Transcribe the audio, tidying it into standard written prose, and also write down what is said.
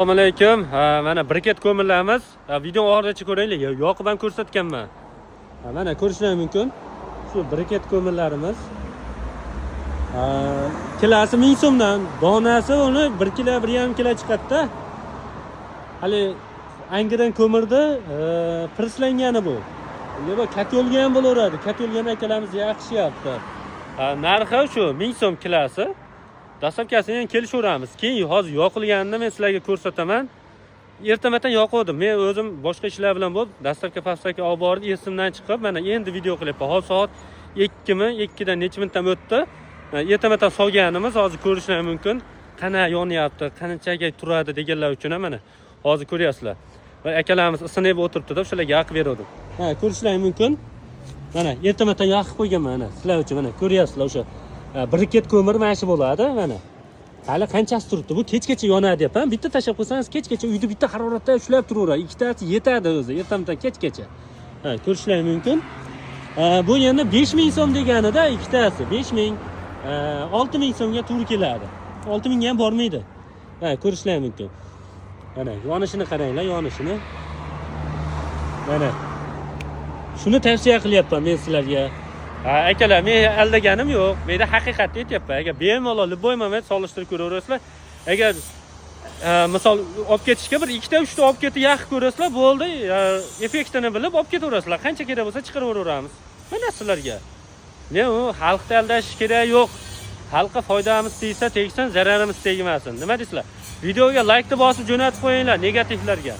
Assalomu alaykum. Mana briket ko'mirlarimiz. Video oxirigacha ko'ringlar. Yoqib ham ko'rsatganman. Mana ko'rishingiz mumkin. Shu briket ko'mirlarimiz. Kilosi 1000 so'mdan, donasi uni 1 kilo, 1,5 kilo chiqadi-da. Hali angidan ko'mirdi, pirslangani bu. Yo'q, katyolga ham bo'laveradi. Katyolga akalarimiz yaxshiyapti. Narxi shu 1000 so'm kilosi. Dastlabkasini ham kelishaveramiz. Keyin hozir yoqilganini men sizlarga ko'rsataman. Ertamatdan yoquvdim. Men o'zim boshqa ishlar bilan bo'lib, dastlabki pastga olib borib, esimdan chiqib, mana endi video qilyapman. Hozir soat 2 mi, 2 dan necha minutdan o'tdi. Ertamatdan solganimiz hozir ko'rishingiz mumkin. Qana yonyapti, qanchaga turadi deganlar uchun ham mana hozir ko'ryapsizlar. Va akalarimiz isinib o'tiribdi-da, shularga yoqib berdim. Ko'rishingiz mumkin. Mana ertamatdan yoqib qo'yganman mana sizlar uchun. Mana ko'ryapsizlar o'sha briket ko'mir mana shu bo'ladi mana. Hali qanchasi turibdi? Bu kechgacha yonadi deyapman. Bitta tashab qo'ysangiz kechgacha uyda bitta haroratda ushlab turaveradi. Ikkitasi yetadi o'zi, ertamatdan kechgacha. Ko'rishingiz mumkin. Bu yana 5000 so'm deganida ikkitasi 5000, 6000 so'mga to'g'ri keladi. 6000 ga ham bormaydi. Ko'rishingiz mumkin. Mana yonishini qaranglar, yonishini. Mana shuni tavsiya qilyapman men sizlarga. Akalar, men aldaganim yo'q. Menda haqiqatni aytyapman. Agar bemalol bo'ymamat solishtirib ko'raverasizlar. Agar misol olib ketishga bir 2 ta 3 ta olib ketib yaxshi ko'rasizlar, bo'ldi. Effektini bilib olib ketaverasizlar. Qancha kerak bo'lsa chiqaraveramiz. Mana sizlarga. Men u xalqni aldash kerak yo'q. Xalqqa foydamiz tegsa tegsin, zararimiz tegmasin. Nima deysizlar? Videoga like bosib jo'natib qo'yinglar negativlarga.